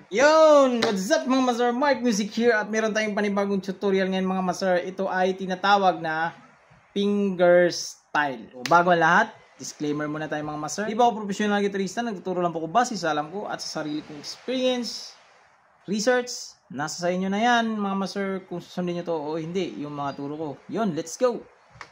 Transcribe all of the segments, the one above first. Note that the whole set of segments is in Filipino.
Yun! What's up mga master? Mark Music here at meron tayong panibagong tutorial ngayon mga master. Ito ay tinatawag na finger style. So, bago ang lahat, disclaimer muna tayo mga master. Di ba ako professional gitarista? Nagtuturo lang po ko base sa alam ko at sa sarili kong experience, research. Nasa sa inyo na yan mga master kung susundin nyo to o hindi yung mga turo ko. Yun, let's go!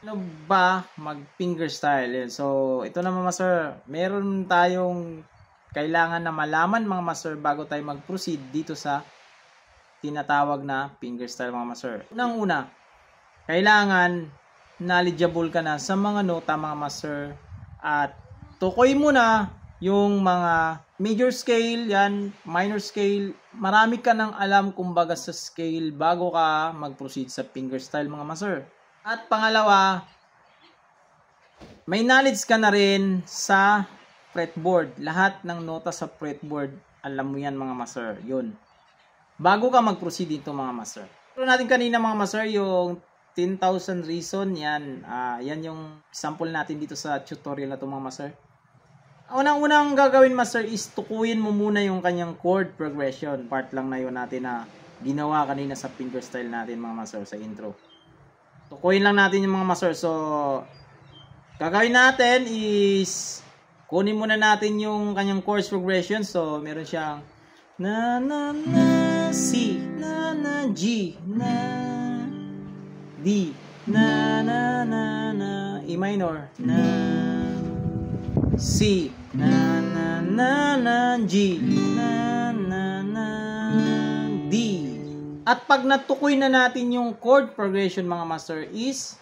Ano ba mag finger style? Yun. So, ito na mga master. Meron tayong kailangan na malaman mga master bago tayo mag-proceed dito sa tinatawag na fingerstyle mga master. Unang-una, kailangan knowledgeable ka na sa mga nota mga master at tukoy mo na yung mga major scale, yan, minor scale. Marami ka nang alam kumbaga sa scale bago ka mag-proceed sa fingerstyle mga master. At pangalawa, may knowledge ka na rin sa fretboard. Lahat ng nota sa fretboard, alam mo yan mga master. Yun. Bago ka mag-proceed dito mga master. Pero natin kanina mga master, yung 10,000 reason, yan. Yan yung sample natin dito sa tutorial na ito mga master. Unang-unang gagawin master is tukuyin mo muna yung kanyang chord progression. Part lang na yun natin na ginawa kanina sa fingerstyle natin mga master sa intro. Tukuyin lang natin yung mga master. So, gagawin natin is kunin muna natin yung kanyang chord progression. So, meron siyang na na na C, na na G, na D, na na na na E minor, na C, na na na na G, na na na D. At pag natukoy na natin yung chord progression mga master is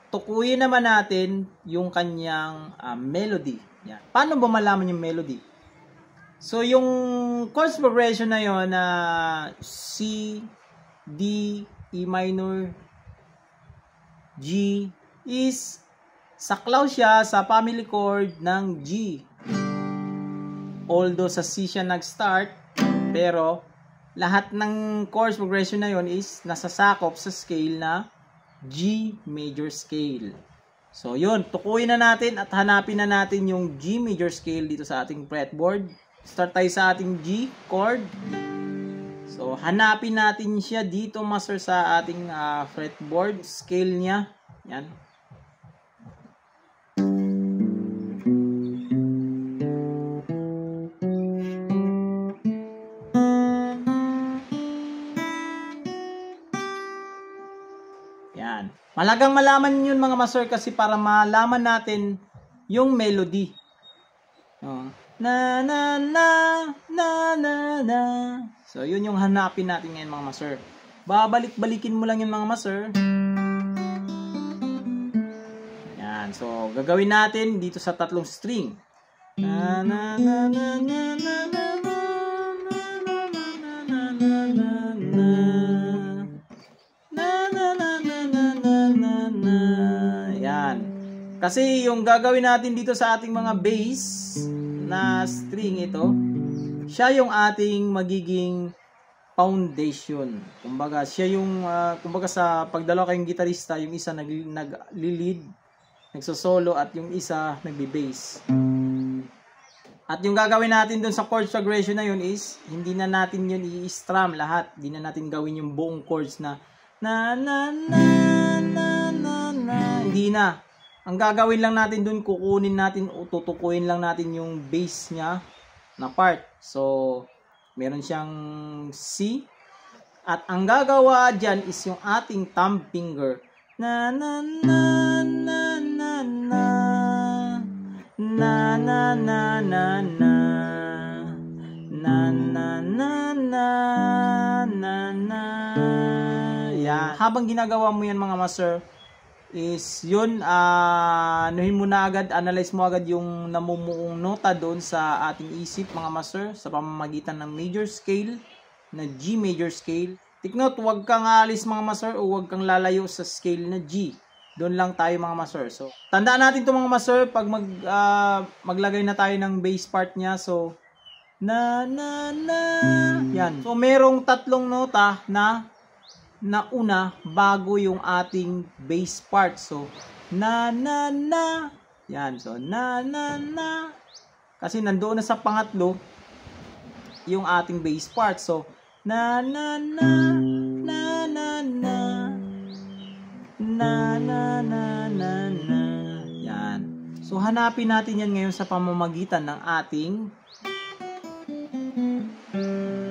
tukuyin naman natin yung kanyang melody. Yan. Paano ba malaman yung melody? So, yung chord progression na yun na C, D, E minor, G is saklaw siya sa family chord ng G. Although sa C siya nag-start, pero lahat ng chord progression na yun is nasasakop sa scale na G major scale. So yun, tukuyin na natin at hanapin na natin yung G major scale dito sa ating fretboard. Start tayo sa ating G chord. So hanapin natin siya dito master sa ating fretboard scale niya. Yan. Yan. Malagang malaman yun mga master kasi para malaman natin yung melody. Na na na na na na. So yun yung hanapin natin ngayon mga master. Babalik-balikin mo lang yung mga master. Yan. So gagawin natin dito sa tatlong string. Na na na na na na na kasi yung gagawin natin dito sa ating mga bass na string ito, siya yung ating magiging foundation. Kumbaga, siya yung, kumbaga sa pagdalawa kayong gitarista, yung isa nag-lead, nagsosolo at yung isa nagbe-bass. At yung gagawin natin dun sa chord progression na yun is, hindi na natin yun i-strum lahat. Hindi na natin gawin yung buong chords na na na na na na na. Hindi na. Ang gagawin lang natin dun, kukunin natin o tutukuin lang natin yung bass niya na part. So, meron siyang C. At ang gagawa dyan is yung ating thumb finger. Na na na na na na na na na na na na na na na na. Yan. Habang ginagawa mo yan mga master, is yun, anuhin mo na agad, analyze mo agad yung namumuong nota doon sa ating isip mga master sa pamamagitan ng major scale na G major scale. Take note, huwag kang aalis mga master o huwag kang lalayo sa scale na G. Doon lang tayo mga master. So, tandaan natin ito mga master pag maglagay na tayo ng bass part niya. So, na na na. Yan. So, merong tatlong nota na una bago yung ating bass part. So, na na na. Yan. So, na na na. Kasi nandoon na sa pangatlo yung ating bass part. So, na na na na na na na na na na na. Yan. So, hanapin natin yan ngayon sa pamamagitan ng ating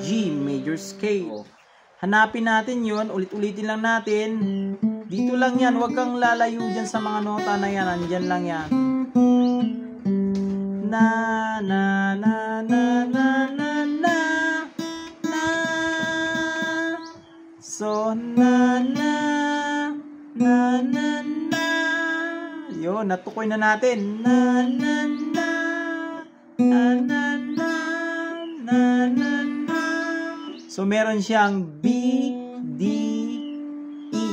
G major scale. Hanapin natin yun. Ulit-ulitin lang natin. Dito lang yan. Huwag kang lalayo dyan sa mga nota na yan. Andyan lang yan. Na na na na na na na na. So na na na na na. Yun, natukoy na natin. Na na na na na na na na na. So meron siyang B, D, E.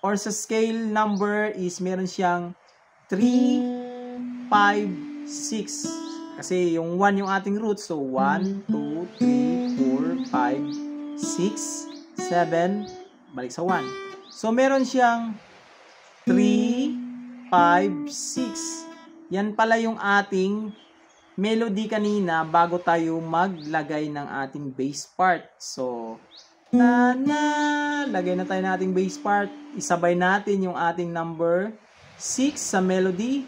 Or sa scale number is meron siyang 3, 5, 6. Kasi yung 1 yung ating root. So 1, 2, 3, 4, 5, 6, 7. Balik sa 1. So meron siyang 3, 5, 6. Yan pala yung ating melody kanina bago tayo maglagay ng ating bass part. So na na, lagay na tayo ng ating bass part. Isabay natin yung ating number 6 sa melody.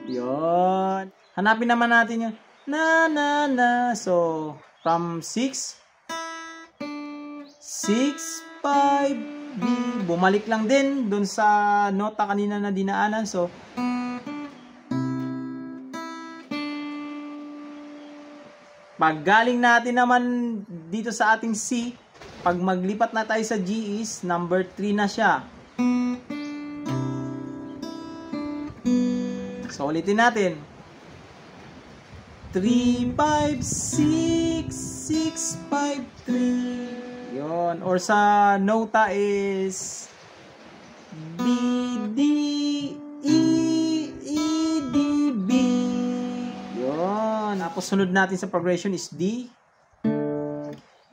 Yon. Hanapin naman natin yung na na na. So, from 6, 5, B. Bumalik lang din dun sa nota kanina na dinaanan. So, pag galing natin naman dito sa ating C, pag maglipat na tayo sa G is number 3 na siya. So, ulitin natin. 3, 5, 6, 6, 5, 3. Yun. Or sa nota is B, D, E, E, D, B. Yun. Tapos sunod natin sa progression is D.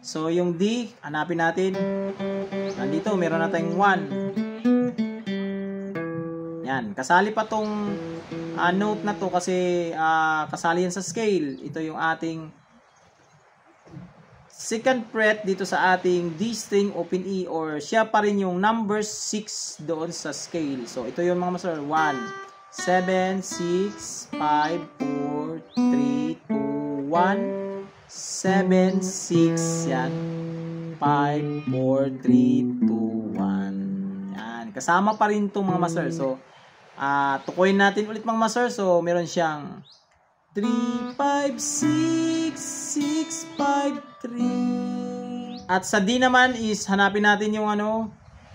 So, yung D, hanapin natin. Nandito, meron na tayong 1. Yan. Kasali pa tong note na to kasi kasali yan sa scale. Ito yung ating second fret dito sa ating D string open E, or siya pa rin yung number 6 doon sa scale. So ito yung mga master. 1, 7, 6, 5, 4, 3, 2, 1, 7, 6, yan, 5, 4, 3, 2, 1. Yan. Kasama pa rin itong mga master. So tukuyin natin ulit mga master. So meron siyang 3, 5, 6, 6, 5, 3. At sa D naman is hanapin natin yung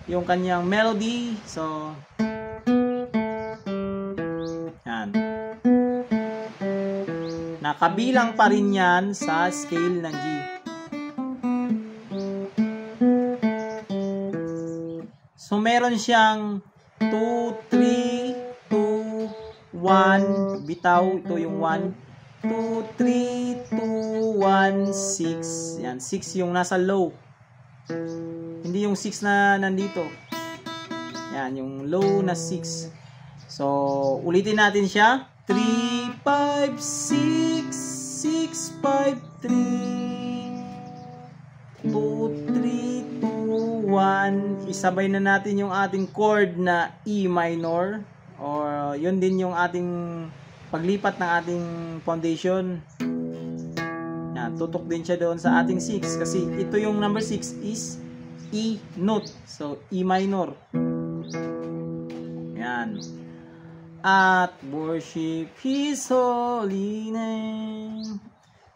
yung kanyang melody. So yan. Nakabilang pa rin yan sa scale ng G. So meron siyang 2, 3, 2, 1, bitaw, ito yung 1, 2, 3, 2, 1, 6. Yan, 6 yung nasa low. Hindi yung 6 na nandito. Yan, yung low na 6. So, ulitin natin siya. 3, 5, 6, 6, 5, 3, 2, 3, 2, 1. Isabay na natin yung ating chord na E minor. Or yun din yung ating paglipat ng ating foundation. Yan, tutok din siya doon sa ating 6 kasi ito yung number 6 is E note. So E minor. Yan. At worship His holy name.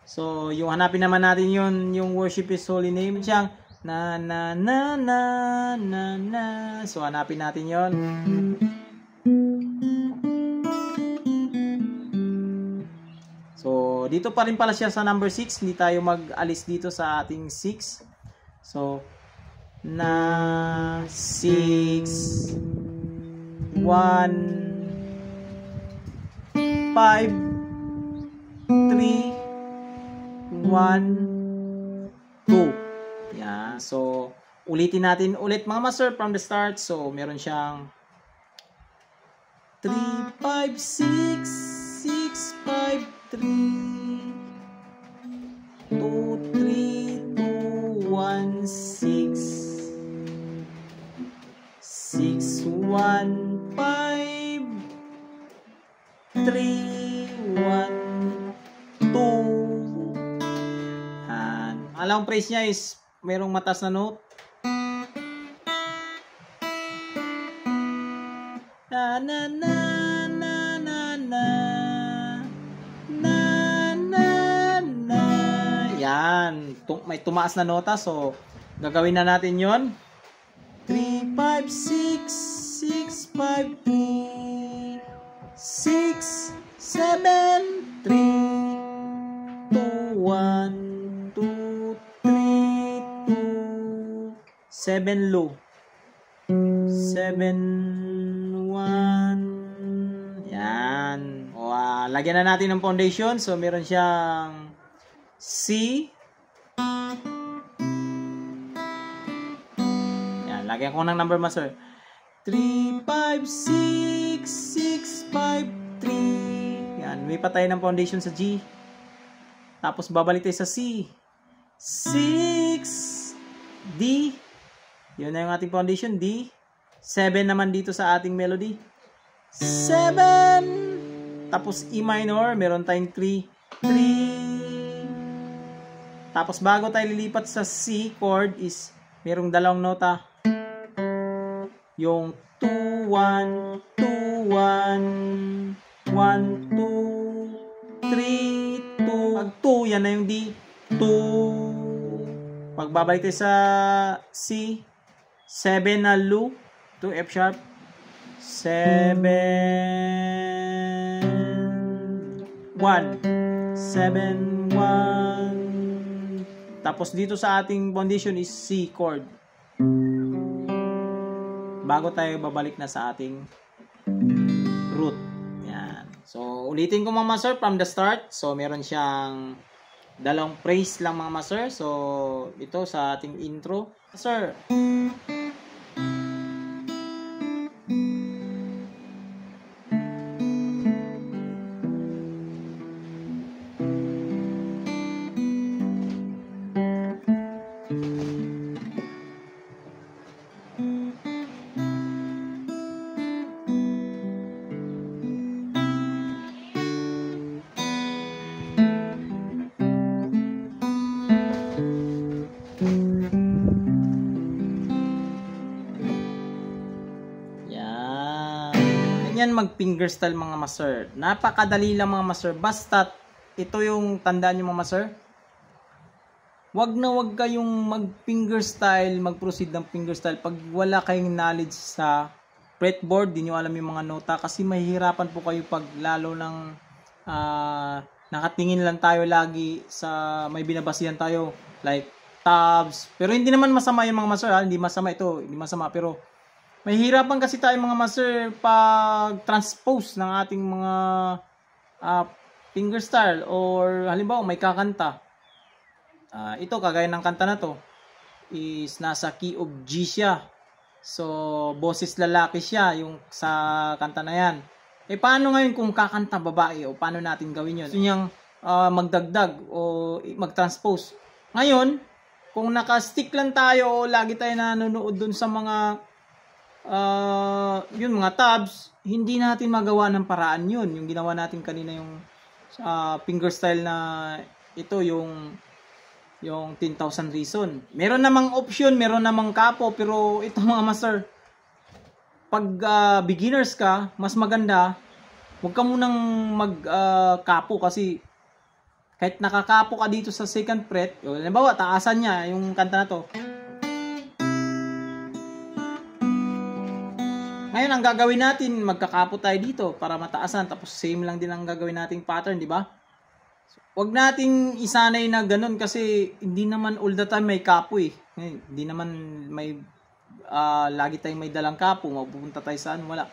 So yung hanapin naman natin yun, yung worship His holy name siyang na na na na na na. So hanapin natin yon. So, dito pa rin pala siya sa number 6. Hindi tayo mag-alis dito sa ating 6. So, na 6, 1, 5, 3, 1, 2. Yan. So, ulitin natin ulit mga master from the start. So, meron siyang 3, 5, 6, 6, 5, 3. Alam phrase niya is merong matas na note. Na na na na na na na na na. Yan, may tumaas na nota, so gagawin na natin yon. 3, 5, 6, 6, 5, 3, 6, 7, 3, 2, 1, 2, 3, 2, 7 low, 7, 1, yan. O, lagyan na natin ng foundation. So, meron siyang C. Yan, lagyan ko ng number, master. 3, 5, 6, 6, 5, 3. Yan, may patay ng foundation sa G. Tapos, babalik tayo sa C. 6, D. Yun na yung ating foundation, D. 7 naman dito sa ating melody. 7. Tapos E minor, meron tayong 3. 3. Tapos bago tayo lilipat sa C chord is merong dalawang nota. Yung 2, 1, 2, 1, 1, 2, 3, 2. Pag 2, yan na yung D. 2. Pag babalik tayo sa C, 7 na low. 2 F sharp, 7, 1, 7, 1. Tapos dito sa ating foundation is C chord. Bago tayo babalik na sa ating root. Yan. So, ulitin ko mga master from the start. So, meron siyang dalawang phrase lang mga master. So, ito sa ating intro. Master. Yan mag fingerstyle mga master. Napakadali lang mga master. Basta ito yung tandaan nyo mga master. Wag na wag kayong mag fingerstyle, mag-proceed ng fingerstyle pag wala kayong knowledge sa fretboard, di nyo alam yung mga nota kasi mahihirapan po kayo pag lalo ng nakatingin lang tayo lagi sa may binabasihan tayo like tabs. Pero hindi naman masama yung mga master, hindi masama ito, hindi masama, pero mahihirapan kasi tayo mga master pag transpose ng ating mga fingerstyle or halimbawa may kakanta. Ito kagaya ng kanta na to is nasa key of G siya. So boses lalaki siya yung sa kanta na yan. Paano ngayon kung kakanta babae o paano natin gawin yun? Gusto niyang magdagdag o mag-transpose. Ngayon, kung naka-stick lang tayo o lagi tayo nanonood dun sa mga yun mga tabs, hindi natin magawa ng paraan yun. Yung ginawa natin kanina yung fingerstyle na ito yung 10,000 reason. Meron namang option, meron namang kapo, pero ito mga master, pag beginners ka, mas maganda huwag ka munang mag-kapo kasi kahit nakakapo ka dito sa second fret, halimbawa taasan niya yung kanta na to. Ngayon, ang gagawin natin, magkakapo tayo dito para mataasan. Tapos, same lang din ang gagawin nating pattern, di ba? So, huwag nating isanay na ganun kasi hindi naman all the time may kapo eh. Hindi naman may, lagi tayong may dalang kapo. Mapupunta tayo saan? Wala.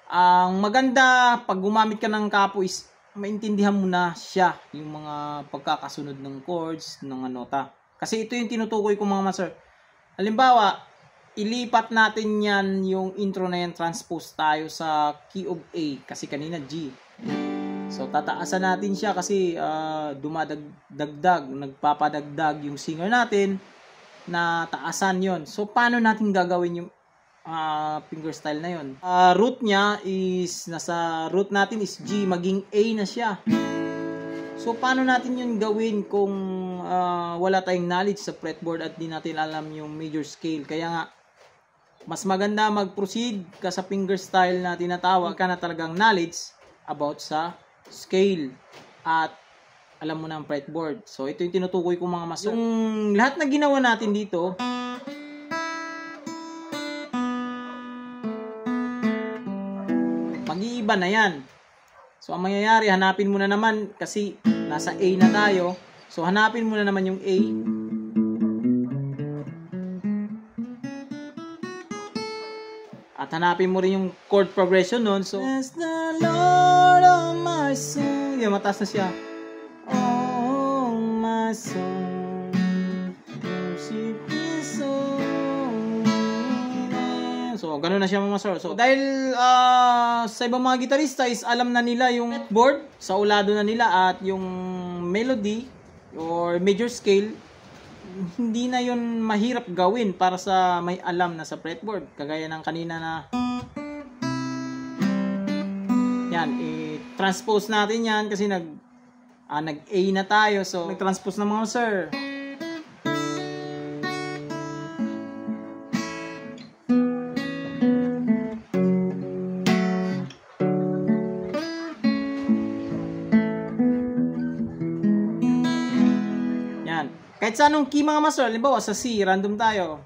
Ang maganda, pag gumamit ka ng kapo is, maintindihan mo na siya, yung mga pagkakasunod ng chords, ng nota. Kasi ito yung tinutukoy ko mga master. Halimbawa, ilipat natin yan, yung intro na yan, transpose tayo sa key of A, kasi kanina G. So, tataasan natin siya kasi dumadagdag, nagpapadagdag yung singer natin na taasan yon. So, paano natin gagawin yung fingerstyle na yon? Root niya is, nasa root natin is G, maging A na siya. So, paano natin yun gawin kung wala tayong knowledge sa fretboard at di natin alam yung major scale? Kaya nga, mas maganda mag-proceed ka sa fingerstyle na tinatawag ka na talagang knowledge about sa scale at alam mo na ang fretboard. So, ito yung tinutukoy ko mga master. Yung lahat na ginawa natin dito, mag-iiba na yan. So, ang mangyayari, hanapin mo na naman, kasi nasa A na tayo. So, hanapin mo na naman yung A. At hanapin mo rin yung chord progression nun. So, bless the Lord of my soul. Yan, mataas na siya. Oh, my soul, worship His soul. So, ganun na siya mga master. So, dahil sa ibang mga gitarista is alam na nila yung fretboard, sa ulado na nila at yung melody or major scale, hindi na yun mahirap gawin para sa may alam na sa fretboard. Kagaya ng kanina na yan, i-transpose natin yan kasi nag-A na tayo. So, nag-transpose na mga sir. Yan. Kahit sa anong key mga master, halimbawa sa C, random tayo.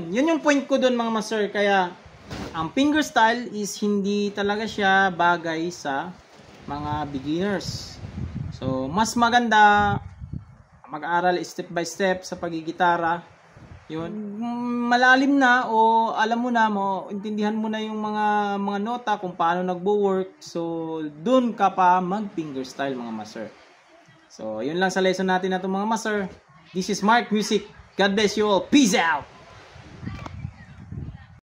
Yun yung point ko doon mga master. Kaya ang fingerstyle is hindi talaga siya bagay sa mga beginners. So mas maganda mag-aral step by step sa pagigitara. Yun, malalim na o alam mo na intindihan mo na yung mga nota kung paano nagbo-work. So doon ka pa mag-fingerstyle mga master. So yun lang sa lesson natin na to mga master. This is Mark Music. God bless you all. Peace out.